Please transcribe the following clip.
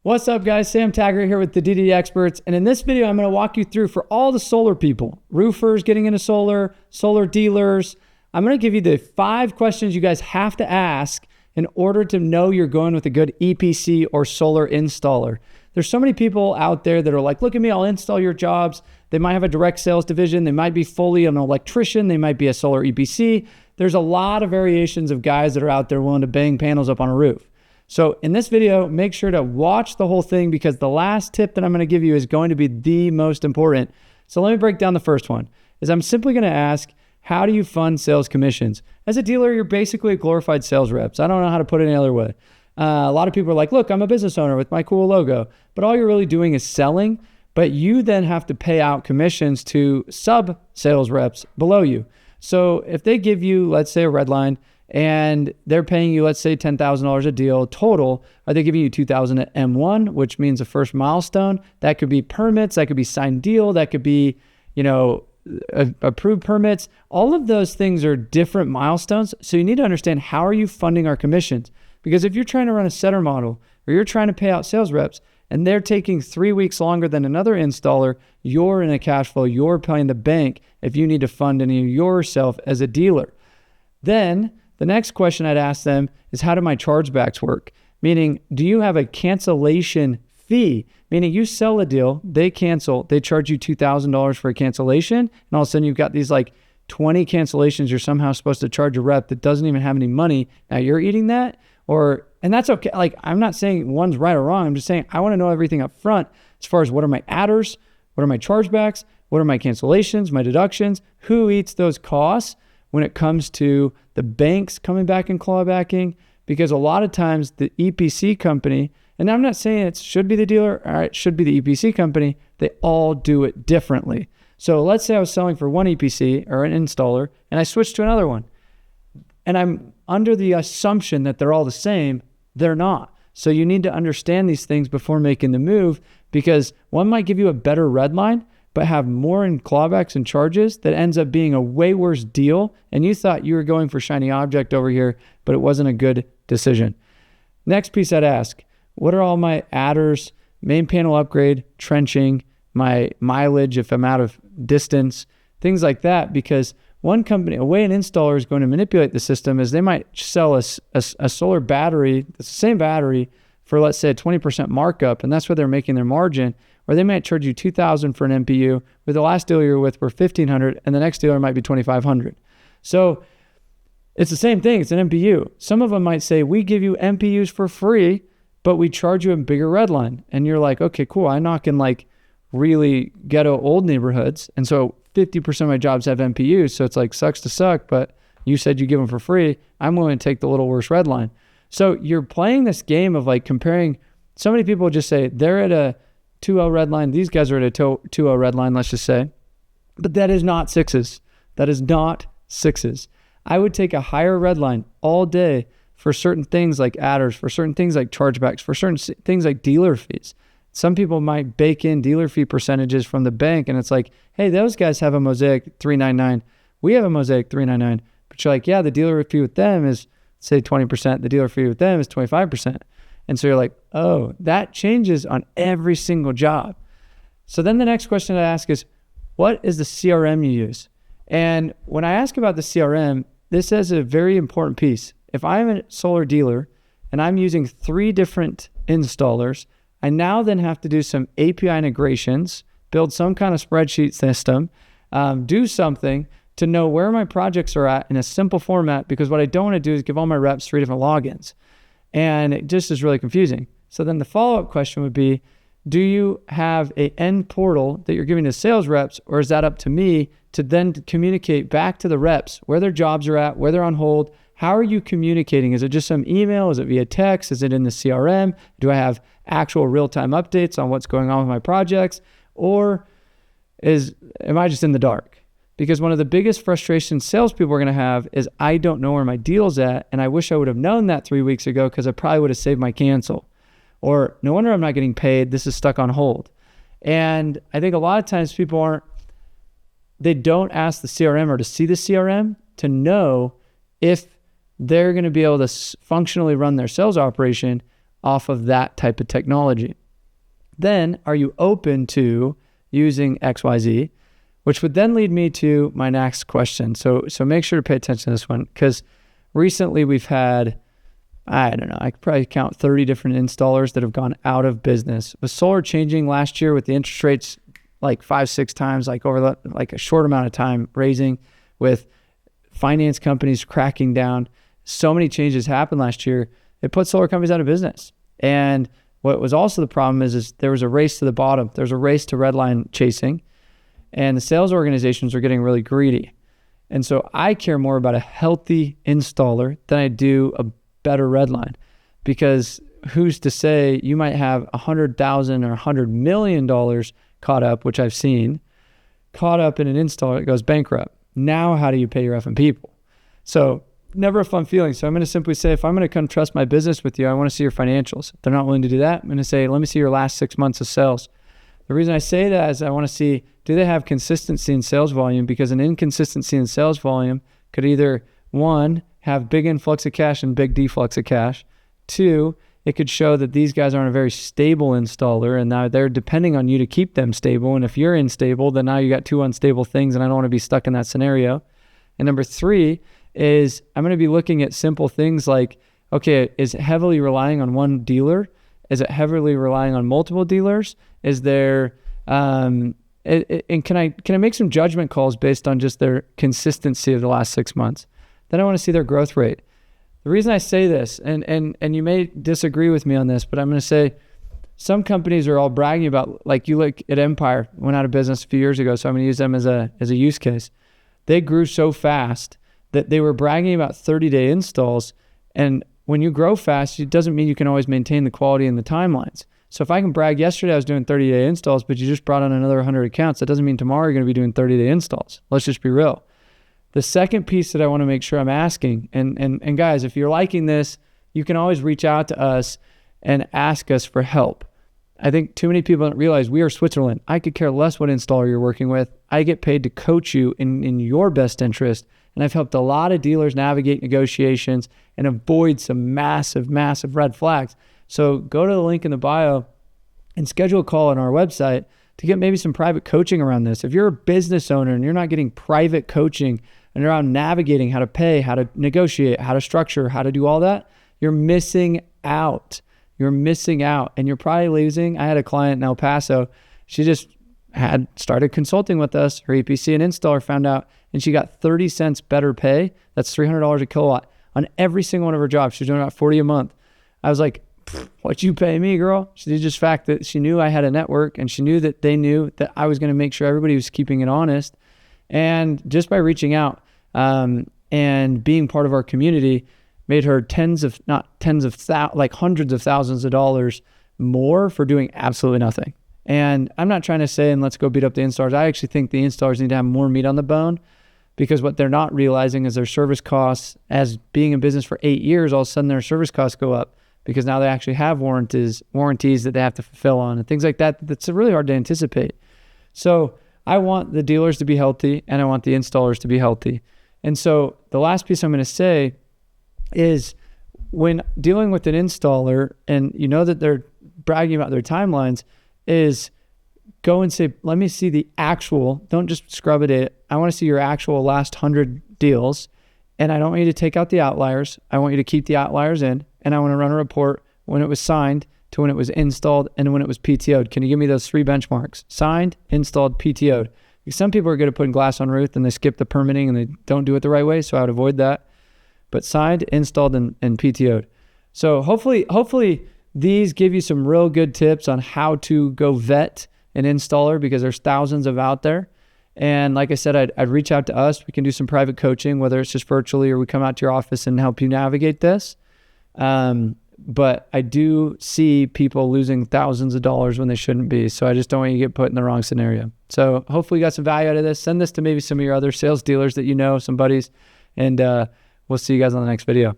What's up, guys? Sam Taggart here with the DD Experts. And in this video, I'm going to walk you through for all the solar people, roofers getting into solar, solar dealers. I'm going to give you the 5 questions you guys have to ask in order to know you're going with a good EPC or solar installer. There's so many people out there that are like, look at me, I'll install your jobs. They might have a direct sales division. They might be fully an electrician. They might be a solar EPC. There's a lot of variations of guys that are out there willing to bang panels up on a roof. So in this video, make sure to watch the whole thing because the last tip that I'm going to give you is going to be the most important. So let me break down the first one. I'm simply going to ask, how do you fund sales commissions? As a dealer, you're basically a glorified sales reps. I don't know how to put it any other way. A lot of people are like, look, I'm a business owner with my cool logo, but all you're really doing is selling, but you then have to pay out commissions to sub sales reps below you. So if they give you, let's say, a red line, and they're paying you, let's say, $10,000 a deal total, are they giving you $2,000 at M1, which means the first milestone? That could be permits, that could be signed deal, that could be, approved permits. All of those things are different milestones. So you need to understand, how are you funding our commissions? Because if you're trying to run a setter model or you're trying to pay out sales reps and they're taking 3 weeks longer than another installer, you're in a cash flow, you're paying the bank if you need to fund any of yourself as a dealer. Then the next question I'd ask them is, how do my chargebacks work? Meaning, do you have a cancellation fee? Meaning you sell a deal, they cancel, they charge you $2,000 for a cancellation, and all of a sudden you've got these like 20 cancellations you're somehow supposed to charge a rep that doesn't even have any money. Now you're eating that, and that's okay. Like, I'm not saying one's right or wrong. I'm just saying I want to know everything up front as far as what are my adders, what are my chargebacks, what are my cancellations, my deductions, who eats those costs when it comes to the banks coming back and clawbacking. Because a lot of times the EPC company, and I'm not saying it should be the dealer or it should be the EPC company, they all do it differently. So let's say I was selling for one EPC or an installer and I switched to another one. And I'm under the assumption that they're all the same. They're not. So you need to understand these things before making the move, because one might give you a better red line, but have more in clawbacks and charges that ends up being a way worse deal. And you thought you were going for shiny object over here, but it wasn't a good decision. Next piece I'd ask, what are all my adders, main panel upgrade, trenching, my mileage if I'm out of distance, things like that. Because one company, a way an installer is going to manipulate the system is they might sell a solar battery, it's the same battery, for let's say a 20% markup, and that's where they're making their margin. Or they might charge you $2,000 for an MPU, where the last dealer you're with were $1,500, and the next dealer might be $2,500. So it's the same thing. It's an MPU. Some of them might say, we give you MPUs for free, but we charge you a bigger red line. And you're like, okay, cool. I knock in like really ghetto old neighborhoods, and so 50% of my jobs have MPUs. So it's like, sucks to suck, but you said you give them for free. I'm willing to take the little worse red line. So you're playing this game of like comparing. So many people just say they're at a 2L red line. These guys are at a 2L red line, let's just say. But that is not 6s. That is not 6s. I would take a higher red line all day for certain things like adders, for certain things like chargebacks, for certain things like dealer fees. Some people might bake in dealer fee percentages from the bank, and it's like, hey, those guys have a Mosaic 399. We have a Mosaic 399. But you're like, yeah, the dealer fee with them is, say, 20%. The dealer fee with them is 25%. And so you're like, oh, that changes on every single job. So then the next question I ask is, what is the CRM you use? And when I ask about the CRM, this is a very important piece. If I'm a solar dealer and I'm using 3 different installers, I now then have to do some API integrations, build some kind of spreadsheet system, do something to know where my projects are at in a simple format, because what I don't want to do is give all my reps 3 different logins. And it just is really confusing. So then the follow-up question would be, do you have an end portal that you're giving to sales reps, or is that up to me to then communicate back to the reps where their jobs are at, where they're on hold? How are you communicating? Is it just some email? Is it via text? Is it in the CRM? Do I have actual real-time updates on what's going on with my projects? Or am I just in the dark? Because one of the biggest frustrations salespeople are going to have is, I don't know where my deal's at, and I wish I would have known that 3 weeks ago because I probably would have saved my cancel. Or, no wonder I'm not getting paid. This is stuck on hold. And I think a lot of times people they don't ask the CRM or to see the CRM to know if they're going to be able to functionally run their sales operation off of that type of technology. Then are you open to using XYZ, which would then lead me to my next question. So make sure to pay attention to this one, because recently we've had, I don't know, I could probably count 30 different installers that have gone out of business. With solar changing last year, with the interest rates like 5-6 times, like over like a short amount of time raising, with finance companies cracking down, so many changes happened last year. It put solar companies out of business. And what was also the problem is there was a race to the bottom. There's a race to redline chasing, and the sales organizations are getting really greedy. And so I care more about a healthy installer than I do a better redline, because who's to say you might have $100,000 or $100 million caught up, which I've seen, caught up in an installer that goes bankrupt. Now, how do you pay your effing people? So never a fun feeling. So I'm going to simply say, if I'm going to come trust my business with you, I want to see your financials. If they're not willing to do that, I'm going to say, let me see your last 6 months of sales. The reason I say that is I want to see, do they have consistency in sales volume? Because an inconsistency in sales volume could either, one, have big influx of cash and big deflux of cash. Two, it could show that these guys aren't a very stable installer, and now they're depending on you to keep them stable. And if you're unstable, then now you got two unstable things, and I don't want to be stuck in that scenario. And number three is I'm going to be looking at simple things like, okay, is it heavily relying on one dealer? Is it heavily relying on multiple dealers? Is there, and can I make some judgment calls based on just their consistency of the last 6 months? Then I want to see their growth rate. The reason I say this, and you may disagree with me on this, but I'm going to say some companies are all bragging about, like you look at Empire, went out of business a few years ago, so I'm going to use them as a use case. They grew so fast that they were bragging about 30-day installs. And when you grow fast, it doesn't mean you can always maintain the quality and the timelines. So if I can brag, yesterday I was doing 30-day installs, but you just brought on another 100 accounts, that doesn't mean tomorrow you're going to be doing 30-day installs. Let's just be real. The second piece that I want to make sure I'm asking, and guys, if you're liking this, you can always reach out to us and ask us for help. I think too many people don't realize we are Switzerland. I could care less what installer you're working with. I get paid to coach you in your best interest. And I've helped a lot of dealers navigate negotiations and avoid some massive, massive red flags. So go to the link in the bio and schedule a call on our website to get maybe some private coaching around this. If you're a business owner and you're not getting private coaching and around navigating how to pay, how to negotiate, how to structure, how to do all that, you're missing out. You're missing out, and you're probably losing. I had a client in El Paso. She just had started consulting with us. Her EPC and installer found out, and she got 30 cents better pay. That's $300 a kilowatt on every single one of her jobs. She was doing about 40 a month. I was like, what you pay me, girl? She just fact that she knew I had a network, and she knew that they knew that I was going to make sure everybody was keeping it honest. And just by reaching out and being part of our community, made her hundreds of thousands of dollars more for doing absolutely nothing. And I'm not trying to say, and let's go beat up the installers. I actually think the installers need to have more meat on the bone, because what they're not realizing is their service costs, as being in business for 8 years, all of a sudden their service costs go up because now they actually have warranties that they have to fulfill on and things like that. That's really hard to anticipate. So I want the dealers to be healthy, and I want the installers to be healthy. And so the last piece I'm going to say is, when dealing with an installer and you know that they're bragging about their timelines, is go and say, let me see the actual, don't just scrub it. I want to see your actual last 100 deals. And I don't want you to take out the outliers. I want you to keep the outliers in. And I want to run a report when it was signed to when it was installed and when it was PTO'd. Can you give me those 3 benchmarks? Signed, installed, PTO'd. Because some people are good at putting glass on roof and they skip the permitting and they don't do it the right way. So I would avoid that. But signed, installed, and PTO'd. So hopefully these give you some real good tips on how to go vet an installer, because there's thousands of out there. And like I said, I'd reach out to us. We can do some private coaching, whether it's just virtually or we come out to your office and help you navigate this. But I do see people losing thousands of dollars when they shouldn't be. So I just don't want you to get put in the wrong scenario. So hopefully you got some value out of this. Send this to maybe some of your other sales dealers that you know, some buddies, and we'll see you guys on the next video.